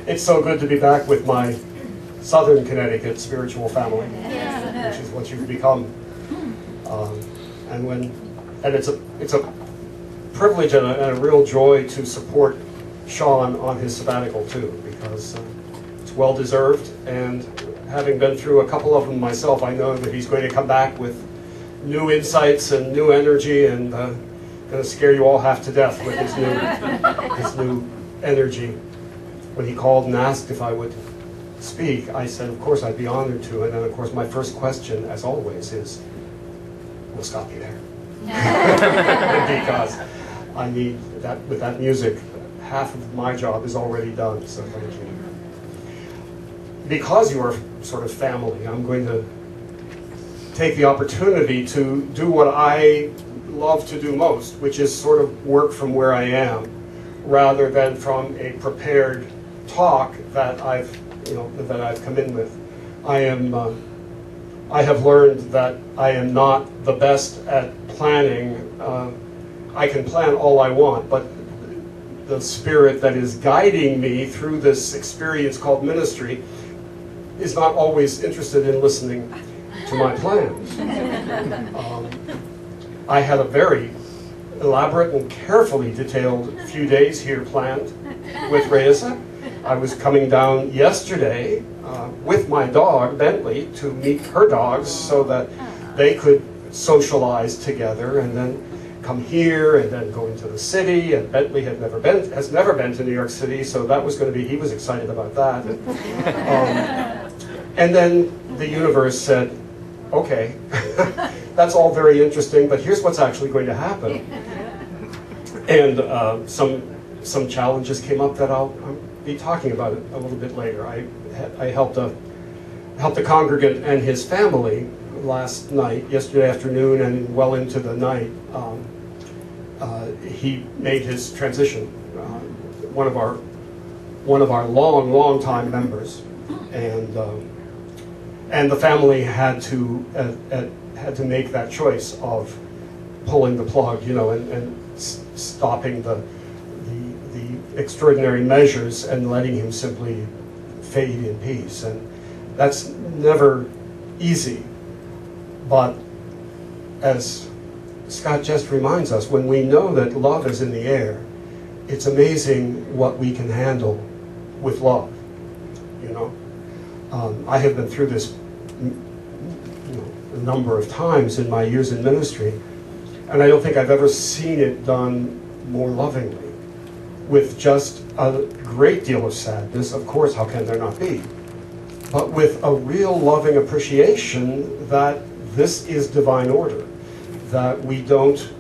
it's so good to be back with my Southern Connecticut spiritual family, which is what you've become. And it's a privilege and a real joy to support Sean on his sabbatical too, because it's well deserved. And having been through a couple of them myself, I know that he's going to come back with new insights and new energy, and going to scare you all half to death with his new energy. When he called and asked if I would speak, I said, of course, I'd be honored to. And then, of course, my first question, as always, is, will Scott be there? Because I need that. With that music, half of my job is already done, so thank you. Because you are sort of family, I'm going to take the opportunity to do what I love to do most, which is sort of work from where I am, rather than from a prepared talk that I've come in with. I have learned that I am not the best at planning. I can plan all I want, but the spirit that is guiding me through this experience called ministry is not always interested in listening to my plans. I had a very elaborate and carefully detailed few days here planned with Raitt. I was coming down yesterday with my dog, Bentley, to meet her dogs so that they could socialize together, and then come here and then go into the city. And Bentley has never been to New York City, so that was going to be, he was excited about that. And then the universe said, okay, that's all very interesting, but here's what's actually going to happen. And some challenges came up that I'll be talking about it a little bit later. I helped a congregant and his family last night, yesterday afternoon, and well into the night. He made his transition. One of our long time members, and the family had to make that choice of pulling the plug, and stopping the extraordinary measures and letting him simply fade in peace. And that's never easy. But as Scott just reminds us, when we know that love is in the air, it's amazing what we can handle with love. I have been through this a number of times in my years in ministry, and I don't think I've ever seen it done more lovingly, with just a great deal of sadness. Of course, how can there not be? But with a real loving appreciation that this is divine order, that we don't,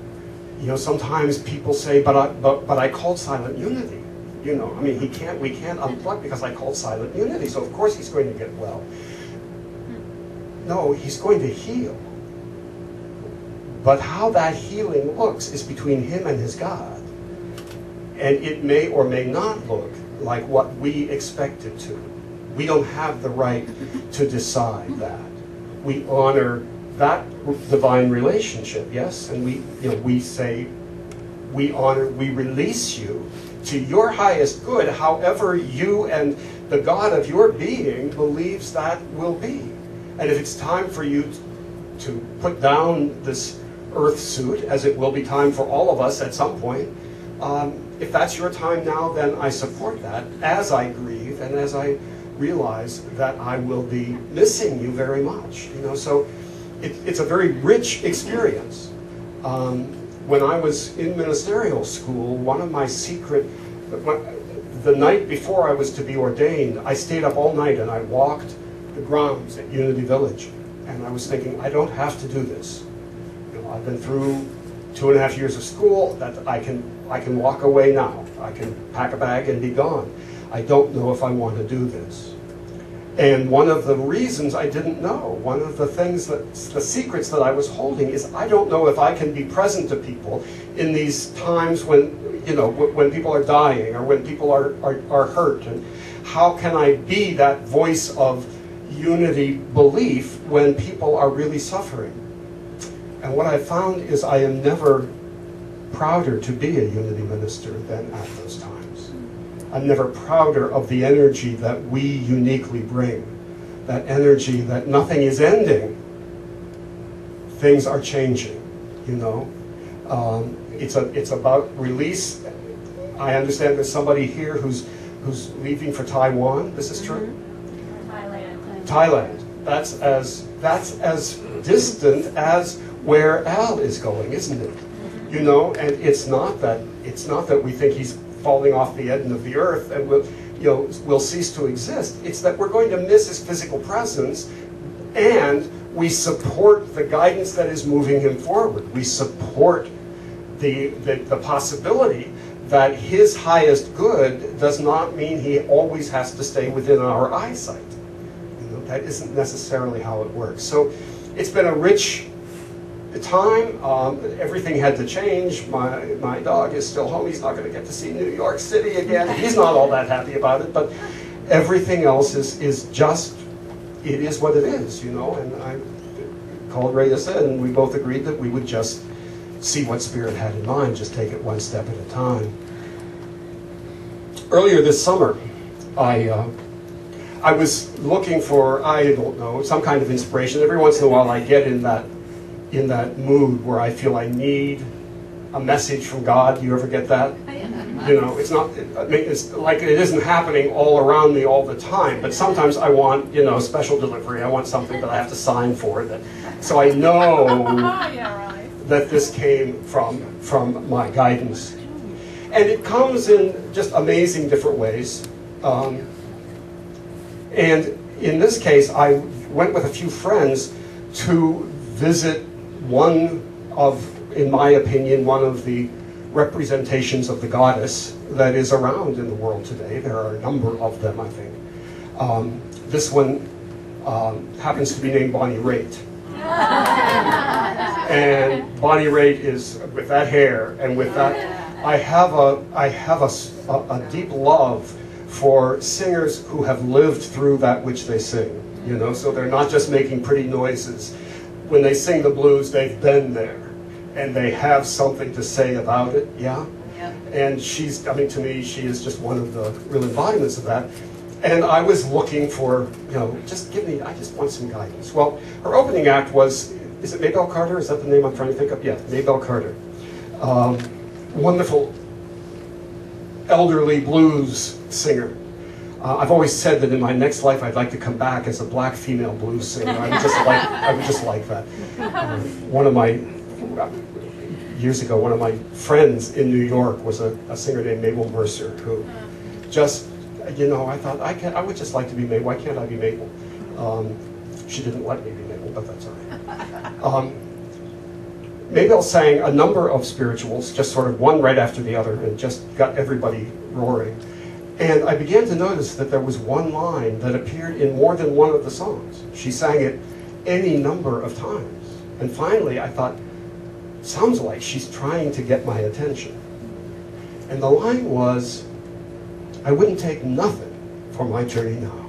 sometimes people say, but I called silent unity. we can't unplug because I called silent unity, so of course he's going to get well. No, he's going to heal. But how that healing looks is between him and his God. And it may or may not look like what we expect it to. We don't have the right to decide that. We honor that divine relationship, yes? And we say, we release you to your highest good, however you and the God of your being believes that will be. And if it's time for you to put down this earth suit, as it will be time for all of us at some point, if that's your time now, then I support that as I grieve and as I realize that I will be missing you very much. So it's a very rich experience. When I was in ministerial school, one of my the night before I was to be ordained, I stayed up all night and I walked the grounds at Unity Village. And I was thinking, I don't have to do this. I've been through 2.5 years of school, that I can walk away now. I can pack a bag and be gone. I don't know if I want to do this. And one of the reasons I didn't know, one of the things the secrets that I was holding is I don't know if I can be present to people in these times when, when people are dying or when people are hurt. And how can I be that voice of unity belief when people are really suffering? And what I found is I am never prouder to be a unity minister than at those times. I'm never prouder of the energy that we uniquely bring. That energy that nothing is ending. Things are changing, you know. It's about release. I understand there's somebody here who's leaving for Taiwan. This is true? Thailand. That's as distant as where Al is going, isn't it? You know, and it's not that we think he's falling off the end of the earth and will cease to exist. It's that we're going to miss his physical presence, and we support the guidance that is moving him forward. We support the possibility that his highest good does not mean he always has to stay within our eyesight. You know, that isn't necessarily how it works. So it's been a rich time. Everything had to change. My dog is still home. He's not going to get to see New York City again. He's not all that happy about it, but everything else is just, it is what it is, you know. And I called Raitt said, and we both agreed that we would just see what Spirit had in mind, just take it one step at a time. Earlier this summer, I was looking for, I don't know, some kind of inspiration. Every once in a while I get in that mood where I feel I need a message from God. Do you ever get that? You know, it's like it isn't happening all around me all the time, but sometimes I want, you know, special delivery. I want something that I have to sign for. So I know that this came from my guidance. And it comes in just amazing different ways. And in this case, I went with a few friends to visit one of, in my opinion, one of the representations of the goddess that is around in the world today. There are a number of them, I think. This one happens to be named Bonnie Raitt. And Bonnie Raitt is, with that hair and with that, I have a deep love for singers who have lived through that which they sing. You know, so they're not just making pretty noises. When they sing the blues, they've been there, and they have something to say about it. Yeah. Yep. And she's, I mean, to me, she is just one of the real embodiments of that. And I was looking for, you know, I just want some guidance. Well, her opening act was, is it Maybelle Carter? Is that the name I'm trying to think of? Yeah, Maybelle Carter. Wonderful elderly blues singer. I've always said that in my next life I'd like to come back as a black female blues singer. I would just like that. Years ago, one of my friends in New York was a singer named Mabel Mercer, who just, you know, I thought I would just like to be Mabel. Why can't I be Mabel? She didn't let me be Mabel, but that's all right. Maybelle sang a number of spirituals, just sort of one right after the other, and just got everybody roaring. And I began to notice that there was one line that appeared in more than one of the songs. She sang it any number of times. And finally, I thought, sounds like she's trying to get my attention. And the line was, I wouldn't take nothing for my journey now.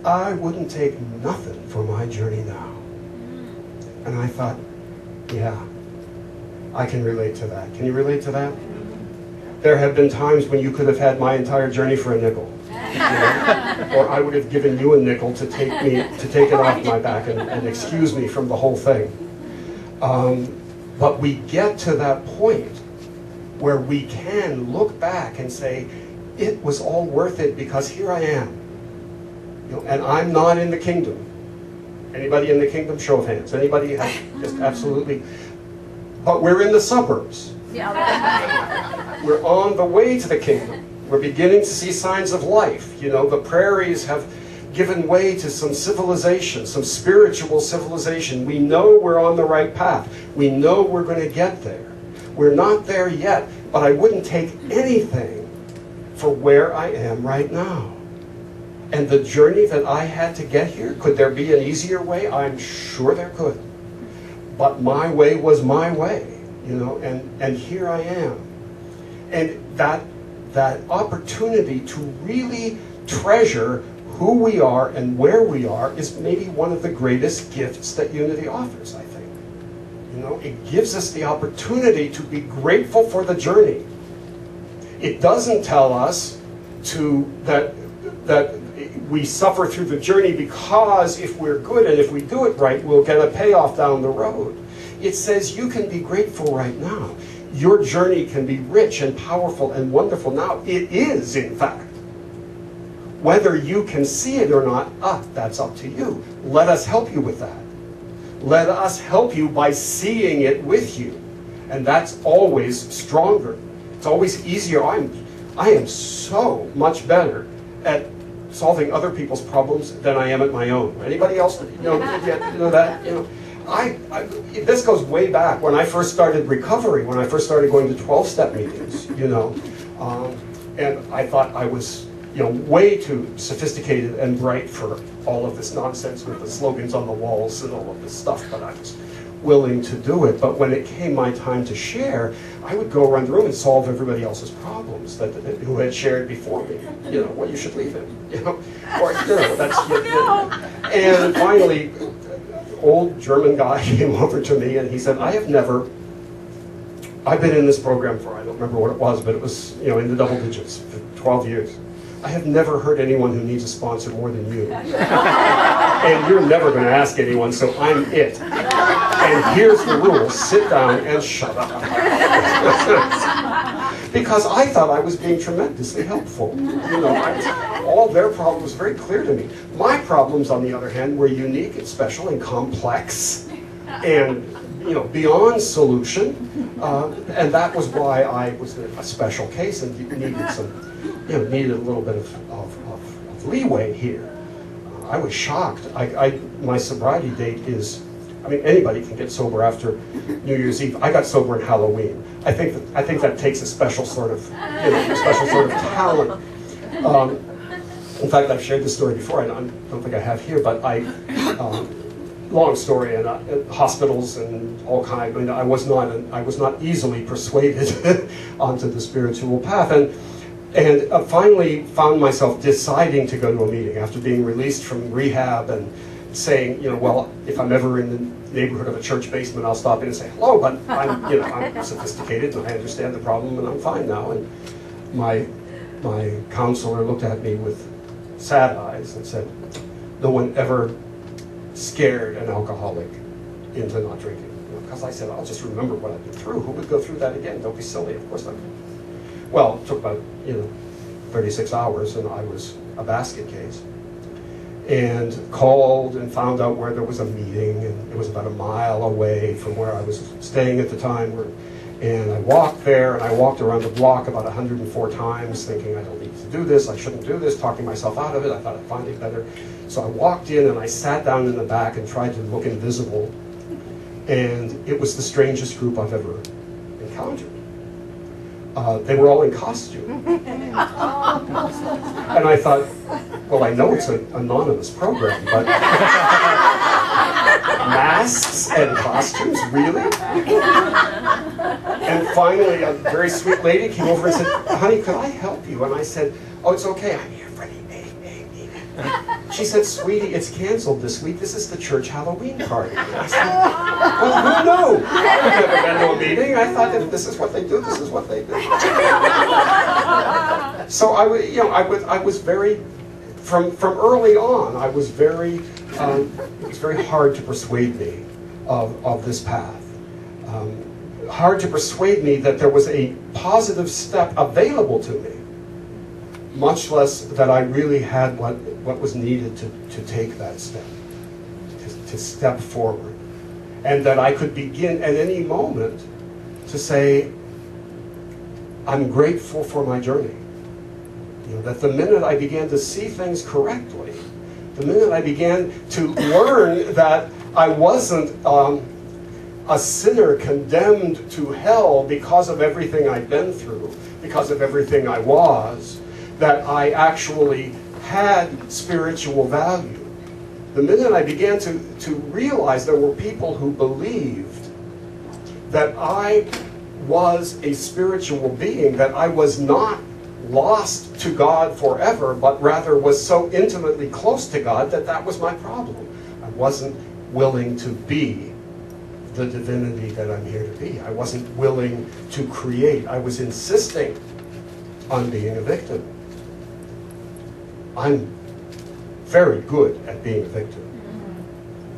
I wouldn't take nothing for my journey now. And I thought, yeah, I can relate to that. Can you relate to that? There have been times when you could have had my entire journey for a nickel. You know? Or I would have given you a nickel to take it off my back and excuse me from the whole thing. But we get to that point where we can look back and say, it was all worth it because here I am. You know, and I'm not in the kingdom. Anybody in the kingdom? Show of hands. Anybody? Just absolutely. But we're in the suburbs. We're on the way to the kingdom. We're beginning to see signs of life. You know, the prairies have given way to some civilization, some spiritual civilization. We know we're on the right path. We know we're going to get there. We're not there yet, but I wouldn't take anything for where I am right now. And the journey that I had to get here, could there be an easier way? I'm sure there could. But my way was my way, you know, and here I am. And that opportunity to really treasure who we are and where we are is maybe one of the greatest gifts that Unity offers, I think. You know, it gives us the opportunity to be grateful for the journey. It doesn't tell us that we suffer through the journey because if we're good and if we do it right, we'll get a payoff down the road. It says you can be grateful right now. Your journey can be rich and powerful and wonderful now. It is, in fact. Whether you can see it or not, that's up to you. Let us help you with that. Let us help you by seeing it with you. And that's always stronger. It's always easier. I am so much better at solving other people's problems than I am at my own. Anybody else know that? This goes way back when I first started recovery, when I first started going to 12-step meetings, and I thought I was way too sophisticated and bright for all of this nonsense with the slogans on the walls and all of this stuff, but I was willing to do it. But when it came my time to share, I would go around the room and solve everybody else's problems who had shared before me. Well, you should leave him. That's. And finally, old German guy came over to me and he said, I've been in this program for, I don't remember what it was, but it was in the double digits for 12 years. I have never heard anyone who needs a sponsor more than you. And you're never going to ask anyone, so I'm it. And here's the rule, sit down and shut up. Because I thought I was being tremendously helpful. All their problems were very clear to me. My problems, on the other hand, were unique and special and complex and beyond solution. And that was why I was a special case and needed a little bit of leeway here. I was shocked. My sobriety date is, anybody can get sober after New Year's Eve. I got sober on Halloween. I think that takes a special sort of, talent. In fact, I've shared this story before. I don't think I have here, but long story, and hospitals and all kinds. I was not easily persuaded onto the spiritual path, and finally found myself deciding to go to a meeting after being released from rehab and saying, well, if I'm ever in the neighborhood of a church basement, I'll stop in and say hello. But I'm sophisticated and I understand the problem, and I'm fine now. And my counselor looked at me with sad eyes and said, no one ever scared an alcoholic into not drinking. Because I said, I'll just remember what I've been through. Who would go through that again? Don't be silly. Of course not. Well, it took about 36 hours, and I was a basket case. And called and found out where there was a meeting, and it was about a mile away from where I was staying at the time. And I walked there, and I walked around the block about 104 times, thinking I don't need to do this, I shouldn't do this, talking myself out of it. I thought I'd find it better. So I walked in, and I sat down in the back and tried to look invisible. And it was the strangest group I've ever encountered. They were all in costume. And I thought, well, I know it's an anonymous program, but masks and costumes, really? And finally, a very sweet lady came over and said, honey, could I help you? And I said, oh, it's okay, I'm here for the meeting. She said, sweetie, it's canceled this week. This is the church Halloween party. And I said, well, who knew? I've never been to a meeting. I thought if this is what they do, this is what they do. So I was very, from early on, I was very, it was very hard to persuade me of this path. Hard to persuade me that there was a positive step available to me, much less that I really had what was needed to take that step, to step forward. And that I could begin at any moment to say, I'm grateful for my journey. That the minute I began to see things correctly, the minute I began to learn that I wasn't a sinner condemned to hell because of everything I'd been through, because of everything I was, that I actually had spiritual value. The minute I began to realize there were people who believed that I was a spiritual being, that I was not lost to God forever, but rather was so intimately close to God that was my problem. I wasn't willing to be the divinity that I'm here to be. I wasn't willing to create. I was insisting on being a victim. I'm very good at being a victim.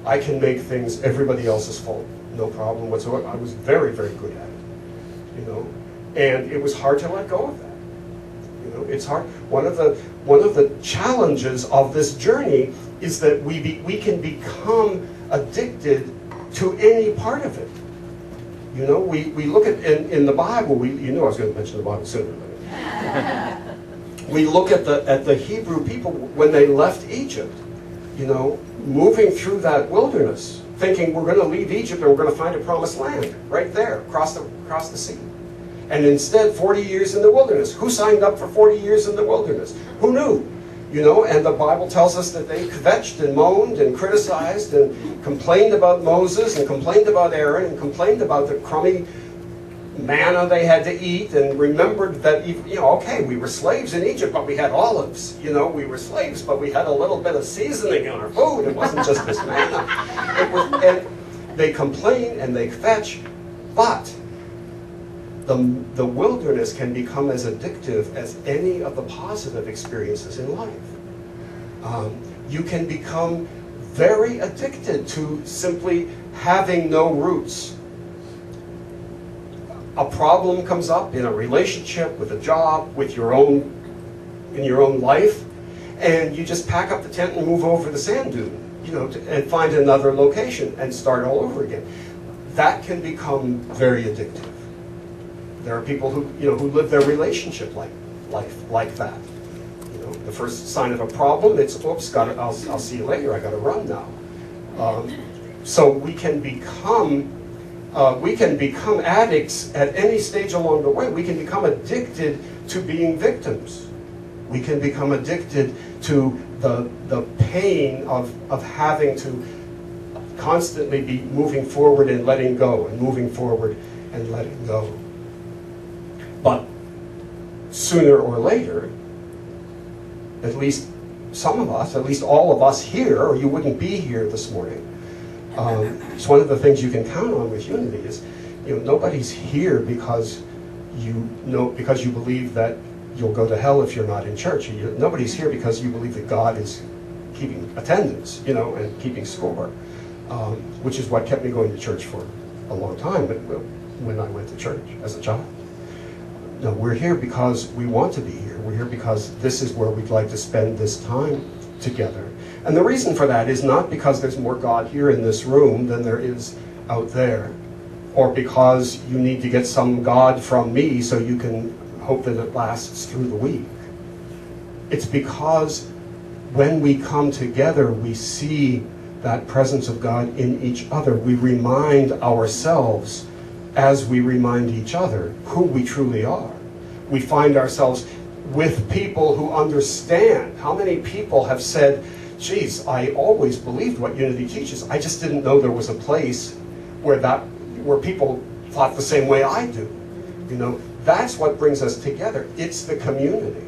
I can make things everybody else's fault, no problem whatsoever. I was very, very good at it, you know. And it was hard to let go of that. You know, it's hard. One of the challenges of this journey is that we can become addicted to any part of it. You know, we look at in the Bible. You know, I was going to mention the Bible sooner. We look at the Hebrew people when they left Egypt. You know, moving through that wilderness, thinking we're going to leave Egypt and we're going to find a promised land right there, across the sea. And instead, 40 years in the wilderness. Who signed up for 40 years in the wilderness? Who knew? You know, and the Bible tells us that they kvetched and moaned and criticized and complained about Moses and complained about Aaron and complained about the crummy manna they had to eat, and remembered that, you know, okay, we were slaves in Egypt, but we had olives. You know, we were slaves, but we had a little bit of seasoning in our food. It wasn't just this manna. And they complain and they kvetch, but the wilderness can become as addictive as any of the positive experiences in life. You can become very addicted to simply having no roots. A problem comes up in a relationship, with a job, in your own life, and you just pack up the tent and move over the sand dune, you know, and find another location and start all over again. That can become very addictive. There are people who, you know, who live their relationship life like that. You know, the first sign of a problem, it's oops, I'll see you later. I got to run now. So we can become addicts at any stage along the way. We can become addicted to being victims. We can become addicted to the pain of having to constantly be moving forward and letting go, and moving forward and letting go. But sooner or later, at least some of us, at least all of us here, or you wouldn't be here this morning. It's one of the things you can count on with Unity is, you know, nobody's here because you believe that you'll go to hell if you're not in church. Nobody's here because you believe that God is keeping attendance, you know, and keeping score, which is what kept me going to church for a long time when I went to church as a child. No, we're here because we want to be here. We're here because this is where we'd like to spend this time together. And the reason for that is not because there's more God here in this room than there is out there, or because you need to get some God from me so you can hope that it lasts through the week. It's because when we come together, we see that presence of God in each other. We remind ourselves, as we remind each other, who we truly are. We find ourselves with people who understand. How many people have said, geez, I always believed what Unity teaches. I just didn't know there was a place where people thought the same way I do. You know, that's what brings us together. It's the community.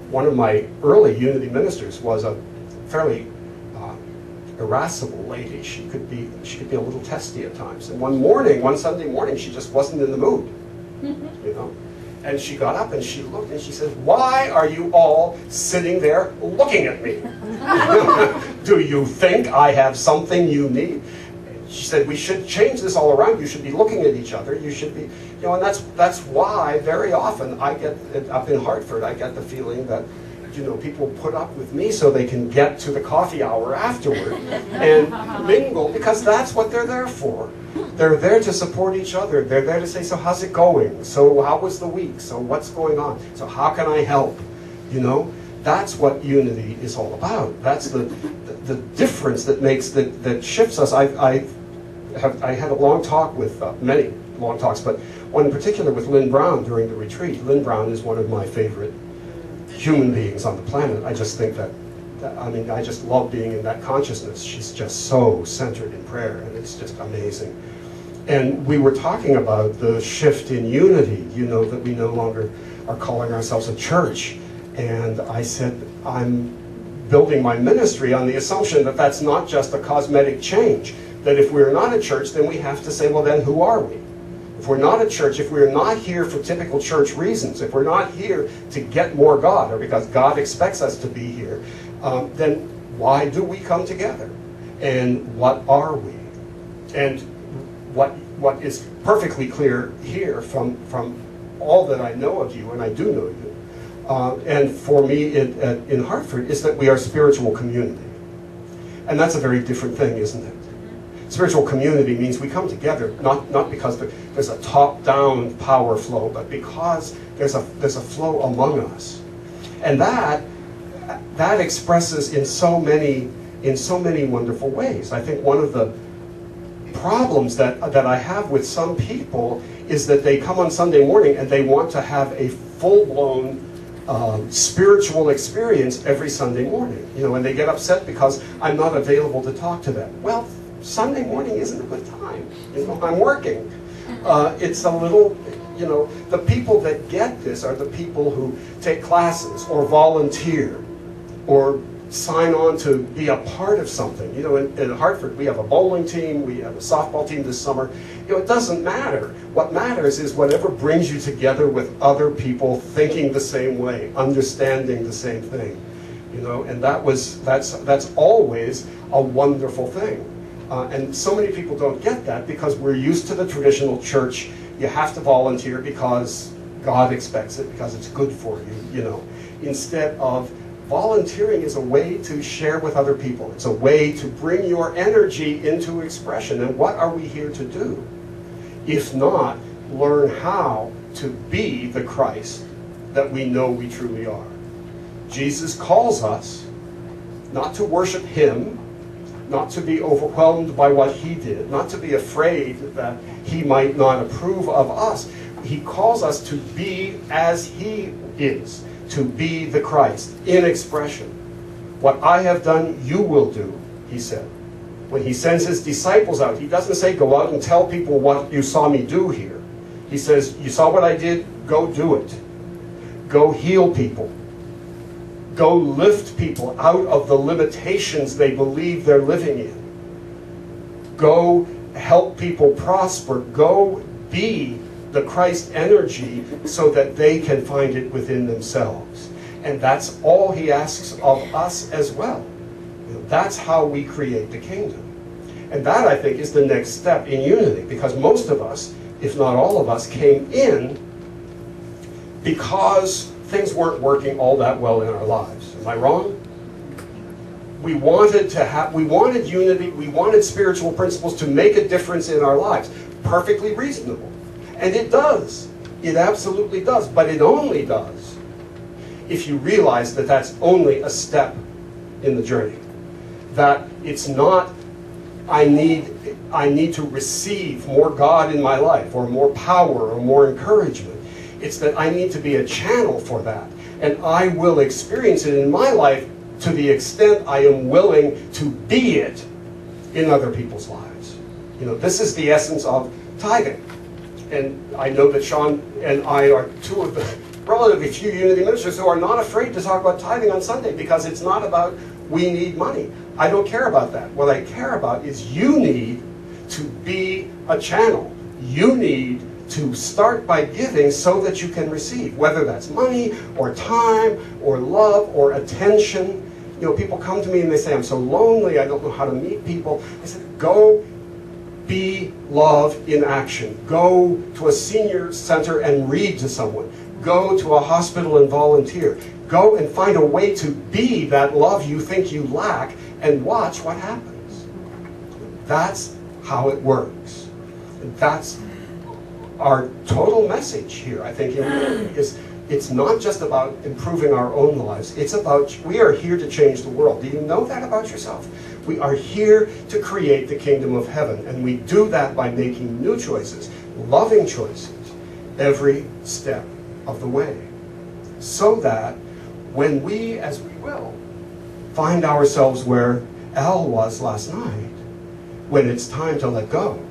One of my early Unity ministers was a fairly irascible lady. She could be a little testy at times. And one Sunday morning, she just wasn't in the mood. You know, and she got up and she looked and she said, "Why are you all sitting there looking at me? Do you think I have something you need?" She said, "We should change this all around. You should be looking at each other. You should be, you know." And that's why very often I get up in Hartford, I get the feeling that, you know, people put up with me so they can get to the coffee hour afterward and mingle, because that's what they're there for. They're there to support each other. They're there to say, so how's it going? So how was the week? So what's going on? So how can I help? You know, that's what Unity is all about. That's the difference that shifts us. I had a long talk with, many long talks, but one in particular with Lynn Brown during the retreat. Lynn Brown is one of my favorite human beings on the planet. I just think I just love being in that consciousness. She's just so centered in prayer, and it's just amazing. And we were talking about the shift in Unity, you know, that we no longer are calling ourselves a church. And I said, I'm building my ministry on the assumption that that's not just a cosmetic change. That if we're not a church, then we have to say, well, then who are we? If we're not a church, if we're not here for typical church reasons, if we're not here to get more God, or because God expects us to be here, then why do we come together? And what are we? And what is perfectly clear here from all that I know of you, and I do know you, and for me in Hartford, is that we are spiritual community. And that's a very different thing, isn't it? Spiritual community means we come together, not because there's a top-down power flow, but because there's a flow among us. And that expresses in so many wonderful ways. I think one of the problems that I have with some people is that they come on Sunday morning and they want to have a full-blown spiritual experience every Sunday morning. And they get upset because I'm not available to talk to them. Well, Sunday morning isn't a good time. I'm working. It's a little, the people that get this are the people who take classes or volunteer or sign on to be a part of something. In Hartford, we have a bowling team, we have a softball team this summer. It doesn't matter. What matters is whatever brings you together with other people thinking the same way, understanding the same thing. And that's always a wonderful thing. And so many people don't get that because we're used to the traditional church. You have to volunteer because God expects it, because it's good for you, Instead of volunteering is a way to share with other people. It's a way to bring your energy into expression. And what are we here to do? If not, learn how to be the Christ that we know we truly are. Jesus calls us not to worship Him, not to be overwhelmed by what He did, not to be afraid that He might not approve of us. He calls us to be as He is, to be the Christ in expression. What I have done, you will do, He said. When He sends His disciples out, He doesn't say, go out and tell people what you saw me do here. He says, you saw what I did, go do it. Go heal people. Go lift people out of the limitations they believe they're living in. Go help people prosper. Go be the Christ energy so that they can find it within themselves. And that's all He asks of us as well. That's how we create the kingdom. And that, I think, is the next step in unity, because most of us, if not all of us, came in because things weren't working all that well in our lives. Am I wrong? We wanted unity, we wanted spiritual principles to make a difference in our lives. Perfectly reasonable. And it does. It absolutely does. But it only does if you realize that that's only a step in the journey. That it's not, I need to receive more God in my life, or more power, or more encouragement. It's that I need to be a channel for that. And I will experience it in my life to the extent I am willing to be it in other people's lives. This is the essence of tithing. And I know that Sean and I are two of the relatively few unity ministers who are not afraid to talk about tithing on Sunday, because it's not about we need money. I don't care about that. What I care about is you need to be a channel. You need to start by giving so that you can receive, whether that's money or time or love or attention. People come to me and they say, I'm so lonely, I don't know how to meet people. I said, go be love in action. Go to a senior center and read to someone. Go to a hospital and volunteer. Go and find a way to be that love you think you lack, and watch what happens. That's how it works. That's our total message here, I think, is it's not just about improving our own lives. It's about, we are here to change the world. Do you know that about yourself? We are here to create the kingdom of heaven, and we do that by making new choices, loving choices, every step of the way. So that when we, as we will, find ourselves where Al was last night, when it's time to let go,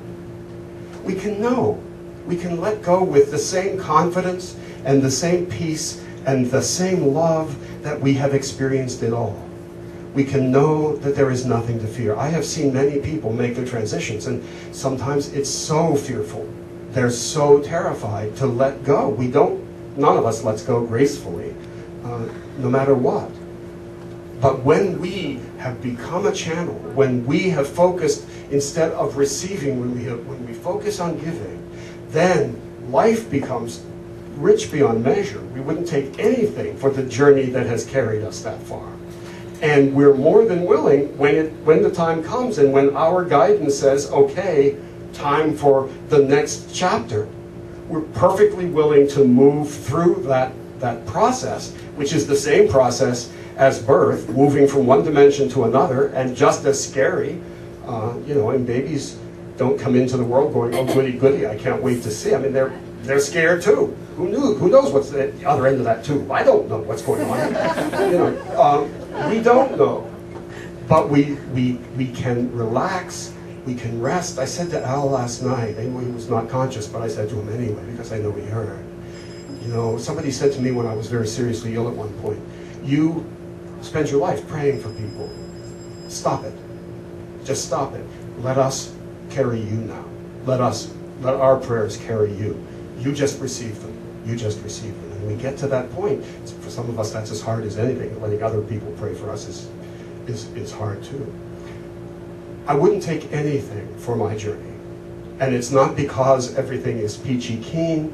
we can know. We can let go with the same confidence and the same peace and the same love that we have experienced it all. We can know that there is nothing to fear. I have seen many people make their transitions, and sometimes it's so fearful they're so terrified to let go. None of us lets go gracefully, no matter what. But when we have become a channel, when we have focused, instead of receiving, when we focus on giving, then life becomes rich beyond measure. We wouldn't take anything for the journey that has carried us that far. And we're more than willing, when the time comes and when our guidance says, okay, time for the next chapter, we're perfectly willing to move through that process, which is the same process as birth, moving from one dimension to another, and just as scary. And babies don't come into the world going, oh, goody, goody, I can't wait to see. I mean, they're scared too. Who knew? Who knows what's at the other end of that tube? I don't know what's going on. We don't know. But we can relax, we can rest. I said to Al last night, I know he was not conscious, but I said to him anyway, because I know he heard. Somebody said to me when I was very seriously ill at one point, you spend your life praying for people. Stop it. Just stop it. Let us carry you now. Let our prayers carry you. You just receive them. You just receive them. And we get to that point. For some of us, that's as hard as anything. Letting other people pray for us is hard too. I wouldn't take anything for my journey. And it's not because everything is peachy keen.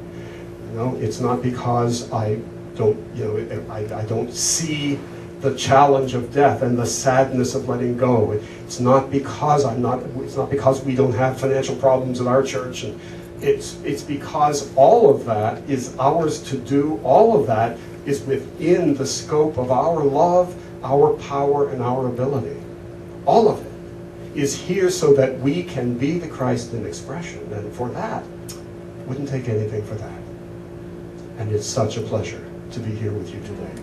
It's not because I don't see the challenge of death and the sadness of letting go. It's not because we don't have financial problems in our church, and it's because all of that is ours to do. All of that is within the scope of our love, our power, and our ability. All of it is here so that we can be the Christ in expression. And for that, wouldn't take anything for that. And it's such a pleasure to be here with you today.